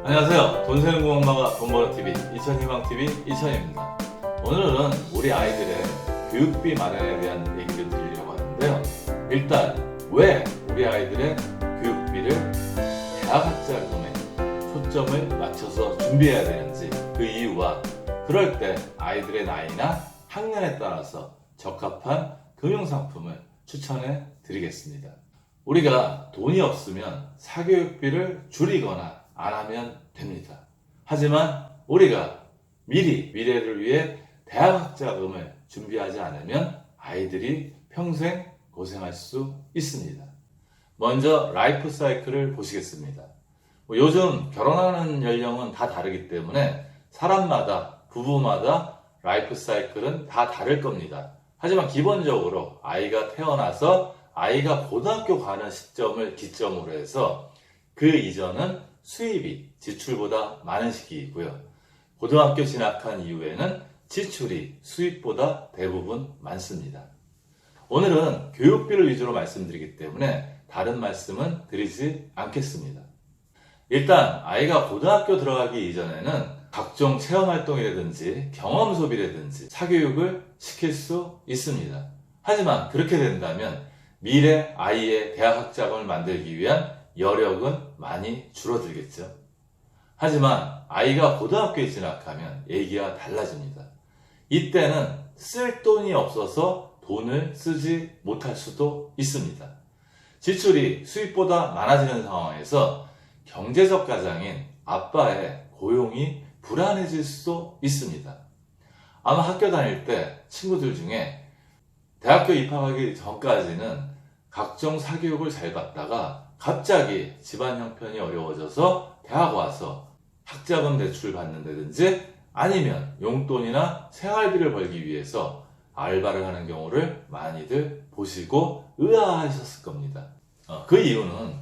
안녕하세요. 돈 세는 공엄마가 돈버는TV 이천희망TV 이천입니다. 오늘은 우리 아이들의 교육비 마련에 대한 얘기를 드리려고 하는데요. 일단 왜 우리 아이들의 교육비를 대학학자금에 초점을 맞춰서 준비해야 되는지, 그 이유와 그럴 때 아이들의 나이나 학년에 따라서 적합한 금융상품을 추천해 드리겠습니다. 우리가 돈이 없으면 사교육비를 줄이거나 안 하면 됩니다. 하지만 우리가 미래를 위해 대학학자금을 준비하지 않으면 아이들이 평생 고생할 수 있습니다. 먼저 라이프 사이클을 보시겠습니다. 요즘 결혼하는 연령은 다 다르기 때문에 사람마다, 부부마다 라이프 사이클은 다 다를 겁니다. 하지만 기본적으로 아이가 태어나서 아이가 고등학교 가는 시점을 기점으로 해서 그 이전은 수입이 지출보다 많은 시기이고요. 고등학교 진학한 이후에는 지출이 수입보다 대부분 많습니다. 오늘은 교육비를 위주로 말씀드리기 때문에 다른 말씀은 드리지 않겠습니다. 일단 아이가 고등학교 들어가기 이전에는 각종 체험활동이라든지 경험 소비라든지 사교육을 시킬 수 있습니다. 하지만 그렇게 된다면 미래 아이의 대학학자금을 만들기 위한 여력은 많이 줄어들겠죠. 하지만 아이가 고등학교에 진학하면 얘기가 달라집니다. 이때는 쓸 돈이 없어서 돈을 쓰지 못할 수도 있습니다. 지출이 수입보다 많아지는 상황에서 경제적 가장인 아빠의 고용이 불안해질 수도 있습니다. 아마 학교 다닐 때 친구들 중에 대학교 입학하기 전까지는 각종 사교육을 잘 받다가 갑자기 집안 형편이 어려워져서 대학 와서 학자금 대출 받는다든지 아니면 용돈이나 생활비를 벌기 위해서 알바를 하는 경우를 많이들 보시고 의아하셨을 겁니다. 그 이유는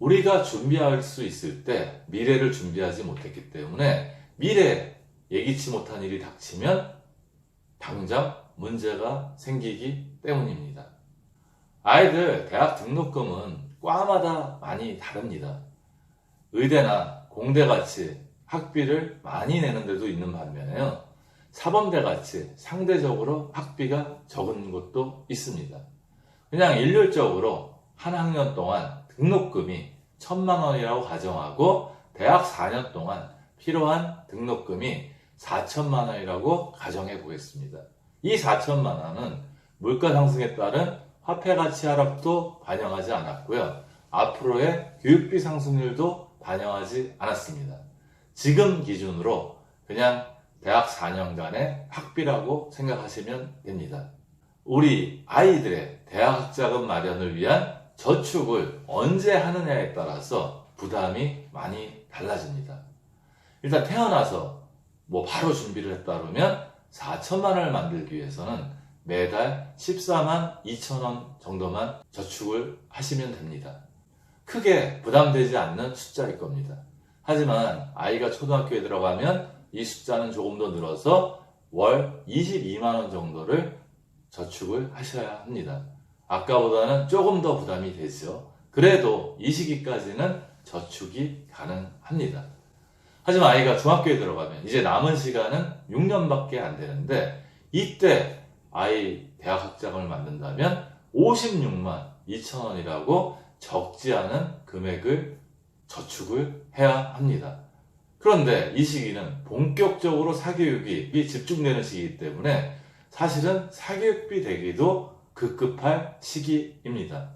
우리가 준비할 수 있을 때 미래를 준비하지 못했기 때문에 미래에 예기치 못한 일이 닥치면 당장 문제가 생기기 때문입니다. 아이들 대학 등록금은 과마다 많이 다릅니다. 의대나 공대같이 학비를 많이 내는 데도 있는 반면에요. 사범대같이 상대적으로 학비가 적은 곳도 있습니다. 그냥 일률적으로 한 학년 동안 등록금이 1,000만 원이라고 가정하고 대학 4년 동안 필요한 등록금이 4천만 원이라고 가정해 보겠습니다. 이 4천만 원은 물가 상승에 따른 화폐 가치 하락도 반영하지 않았고요. 앞으로의 교육비 상승률도 반영하지 않았습니다. 지금 기준으로 그냥 대학 4년간의 학비라고 생각하시면 됩니다. 우리 아이들의 대학학자금 마련을 위한 저축을 언제 하느냐에 따라서 부담이 많이 달라집니다. 일단 태어나서 바로 준비를 했다 그러면 4천만 원을 만들기 위해서는 매달 14만 2천 원 정도만 저축을 하시면 됩니다. 크게 부담되지 않는 숫자일 겁니다. 하지만 아이가 초등학교에 들어가면 이 숫자는 조금 더 늘어서 월 22만 원 정도를 저축을 하셔야 합니다. 아까보다는 조금 더 부담이 되죠. 그래도 이 시기까지는 저축이 가능합니다. 하지만 아이가 중학교에 들어가면 이제 남은 시간은 6년밖에 안 되는데 이때 아이 대학학자금을 만든다면 56만 2천 원이라고 적지 않은 금액을 저축을 해야 합니다. 그런데 이 시기는 본격적으로 사교육이 집중되는 시기이기 때문에 사실은 사교육비 대기도 급급할 시기입니다.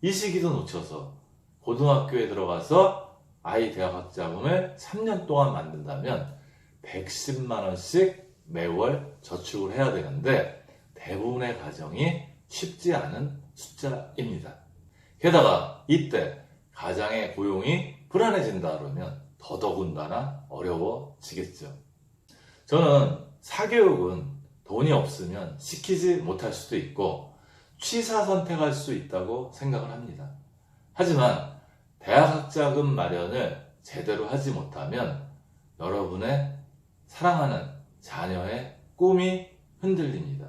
이 시기도 놓쳐서 고등학교에 들어가서 아이 대학학자금을 3년 동안 만든다면 110만 원씩 매월 저축을 해야 되는데 대부분의 가정이 쉽지 않은 숫자입니다. 게다가 이때 가장의 고용이 불안해진다 그러면 더더군다나 어려워지겠죠. 저는 사교육은 돈이 없으면 시키지 못할 수도 있고 취사 선택할 수 있다고 생각을 합니다. 하지만 대학학자금 마련을 제대로 하지 못하면 여러분의 사랑하는 자녀의 꿈이 흔들립니다.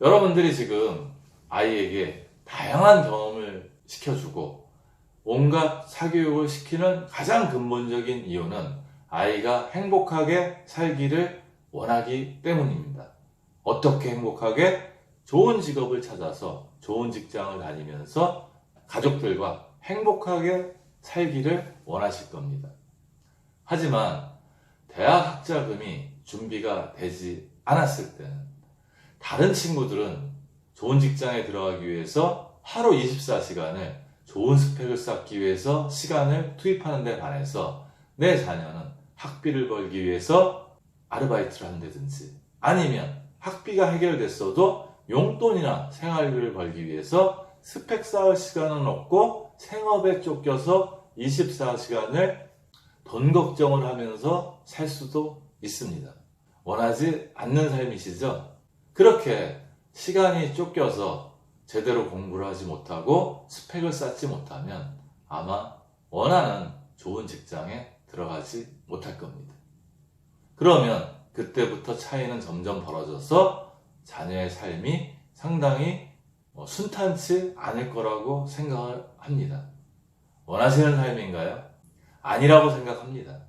여러분들이 지금 아이에게 다양한 경험을 시켜주고 온갖 사교육을 시키는 가장 근본적인 이유는 아이가 행복하게 살기를 원하기 때문입니다. 어떻게 행복하게? 좋은 직업을 찾아서 좋은 직장을 다니면서 가족들과 행복하게 살기를 원하실 겁니다. 하지만 대학 학자금이 준비가 되지 않았을 때는 다른 친구들은 좋은 직장에 들어가기 위해서 하루 24시간을 좋은 스펙을 쌓기 위해서 시간을 투입하는 데 반해서 내 자녀는 학비를 벌기 위해서 아르바이트를 한다든지 아니면 학비가 해결됐어도 용돈이나 생활비를 벌기 위해서 스펙 쌓을 시간은 없고 생업에 쫓겨서 24시간을 돈 걱정을 하면서 살 수도 있습니다. 원하지 않는 삶이시죠? 그렇게 시간이 쫓겨서 제대로 공부를 하지 못하고 스펙을 쌓지 못하면 아마 원하는 좋은 직장에 들어가지 못할 겁니다. 그러면 그때부터 차이는 점점 벌어져서 자녀의 삶이 상당히 순탄치 않을 거라고 생각을 합니다. 원하시는 삶인가요? 아니라고 생각합니다.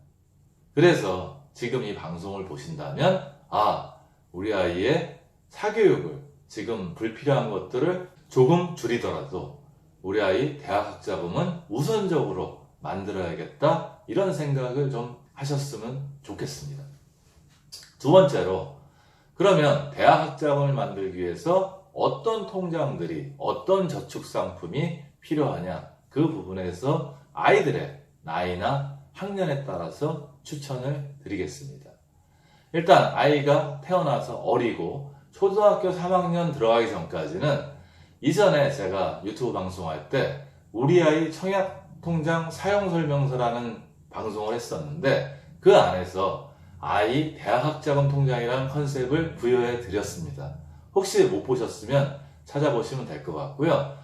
그래서 지금 이 방송을 보신다면 우리 아이의 사교육을 지금 불필요한 것들을 조금 줄이더라도 우리 아이 대학학자금은 우선적으로 만들어야겠다 이런 생각을 좀 하셨으면 좋겠습니다. 두 번째로 그러면 대학학자금을 만들기 위해서 어떤 통장들이 어떤 저축상품이 필요하냐 그 부분에서 아이들의 나이나 학년에 따라서 추천을 드리겠습니다. 일단 아이가 태어나서 어리고 초등학교 3학년 들어가기 전까지는 이전에 제가 유튜브 방송할 때 우리 아이 청약통장 사용설명서라는 방송을 했었는데 그 안에서 아이 대학학자금 통장이라는 컨셉을 부여해 드렸습니다. 혹시 못 보셨으면 찾아보시면 될 것 같고요.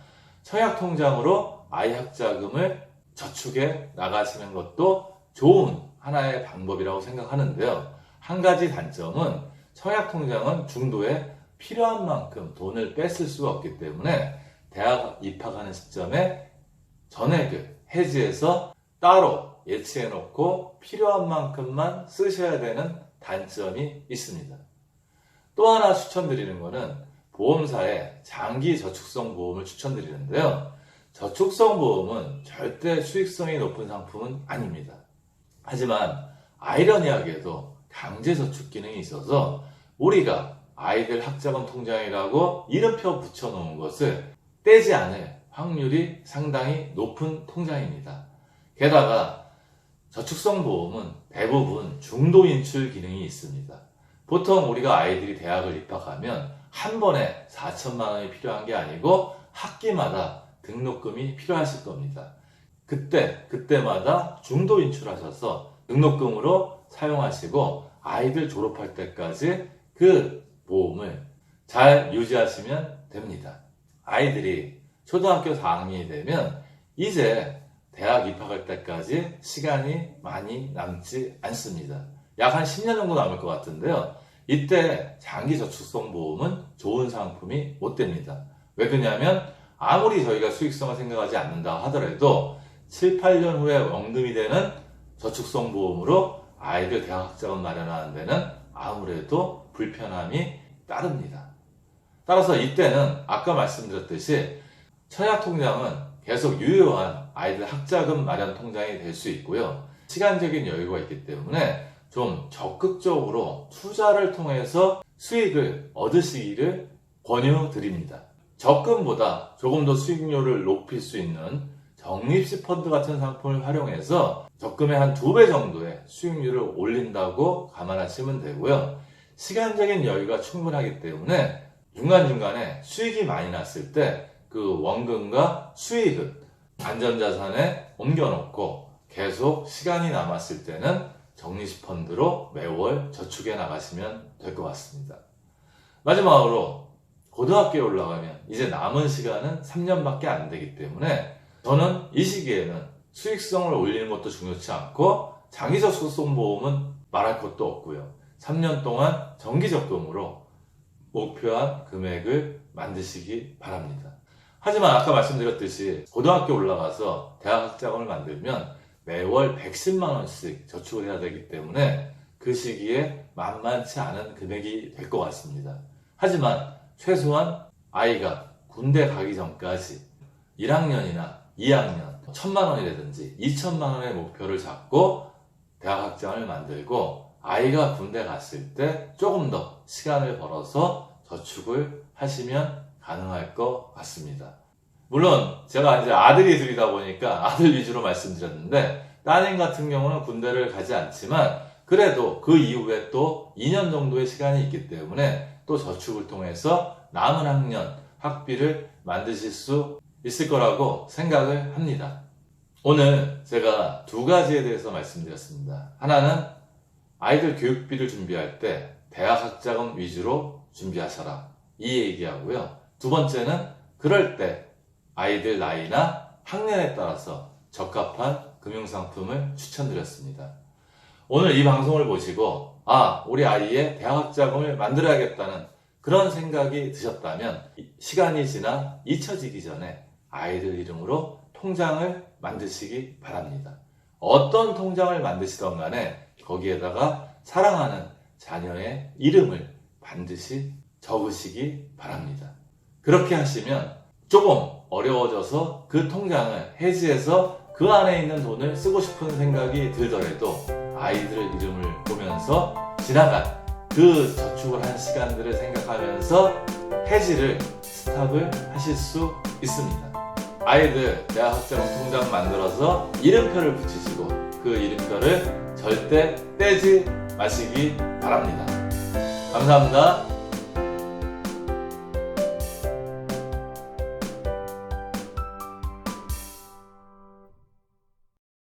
청약통장으로 아이 학자금을 저축해 나가시는 것도 좋은 하나의 방법이라고 생각하는데요. 한 가지 단점은 청약통장은 중도에 필요한 만큼 돈을 뺐을 수가 없기 때문에 대학 입학하는 시점에 전액을 해지해서 따로 예치해 놓고 필요한 만큼만 쓰셔야 되는 단점이 있습니다. 또 하나 추천드리는 것은 보험사의 장기 저축성 보험을 추천드리는데요. 저축성 보험은 절대 수익성이 높은 상품은 아닙니다. 하지만 아이러니하게도 강제 저축 기능이 있어서 우리가 아이들 학자금 통장이라고 이름표 붙여놓은 것을 떼지 않을 확률이 상당히 높은 통장입니다. 게다가 저축성 보험은 대부분 중도 인출 기능이 있습니다. 보통 우리가 아이들이 대학을 입학하면 한 번에 4천만 원이 필요한 게 아니고 학기마다 등록금이 필요하실 겁니다. 그때마다 중도 인출하셔서 등록금으로 사용하시고 아이들 졸업할 때까지 그 보험을 잘 유지하시면 됩니다. 아이들이 초등학교 4학년이 되면 이제 대학 입학할 때까지 시간이 많이 남지 않습니다. 약 한 10년 정도 남을 것 같은데요. 이때 장기저축성 보험은 좋은 상품이 못 됩니다. 왜 그러냐면 아무리 저희가 수익성을 생각하지 않는다 하더라도 7, 8년 후에 원금이 되는 저축성 보험으로 아이들 대학 학자금 마련하는 데는 아무래도 불편함이 따릅니다. 따라서 이때는 아까 말씀드렸듯이 청약통장은 계속 유효한 아이들 학자금 마련 통장이 될 수 있고요. 시간적인 여유가 있기 때문에 좀 적극적으로 투자를 통해서 수익을 얻으시기를 권유드립니다. 적금보다 조금 더 수익률을 높일 수 있는 적립식 펀드 같은 상품을 활용해서 적금의 한 2배 정도의 수익률을 올린다고 감안하시면 되고요. 시간적인 여유가 충분하기 때문에 중간중간에 수익이 많이 났을 때 그 원금과 수익을 안전자산에 옮겨놓고 계속 시간이 남았을 때는 적립식 펀드로 매월 저축해 나가시면 될 것 같습니다. 마지막으로 고등학교에 올라가면 이제 남은 시간은 3년밖에 안 되기 때문에 저는 이 시기에는 수익성을 올리는 것도 중요치 않고 장기저축성 보험은 말할 것도 없고요. 3년 동안 정기적금으로 목표한 금액을 만드시기 바랍니다. 하지만 아까 말씀드렸듯이 고등학교 올라가서 대학학자금을 만들면 매월 110만 원씩 저축을 해야 되기 때문에 그 시기에 만만치 않은 금액이 될 것 같습니다. 하지만 최소한 아이가 군대 가기 전까지 1학년이나 2학년 1,000만 원이라든지 2,000만 원의 목표를 잡고 대학학장을 만들고 아이가 군대 갔을 때 조금 더 시간을 벌어서 저축을 하시면 가능할 것 같습니다. 물론 제가 이제 아들이 둘이다 보니까 아들 위주로 말씀드렸는데 따님 같은 경우는 군대를 가지 않지만 그래도 그 이후에 또 2년 정도의 시간이 있기 때문에 또 저축을 통해서 남은 학년 학비를 만드실 수 있을 거라고 생각을 합니다. 오늘 제가 두 가지에 대해서 말씀드렸습니다. 하나는 아이들 교육비를 준비할 때 대학학자금 위주로 준비하셔라, 이 얘기하고요. 두 번째는 그럴 때 아이들 나이나 학년에 따라서 적합한 금융상품을 추천드렸습니다. 오늘 이 방송을 보시고 우리 아이의 대학학자금을 만들어야겠다는 그런 생각이 드셨다면 시간이 지나 잊혀지기 전에 아이들 이름으로 통장을 만드시기 바랍니다. 어떤 통장을 만드시던 간에 거기에다가 사랑하는 자녀의 이름을 반드시 적으시기 바랍니다. 그렇게 하시면 조금 어려워져서 그 통장을 해지해서 그 안에 있는 돈을 쓰고 싶은 생각이 들더라도 아이들의 이름을 보면서 지나간 그 저축을 한 시간들을 생각하면서 해지를 스탑을 하실 수 있습니다. 아이들 대학학자금 통장 만들어서 이름표를 붙이시고 그 이름표를 절대 떼지 마시기 바랍니다. 감사합니다.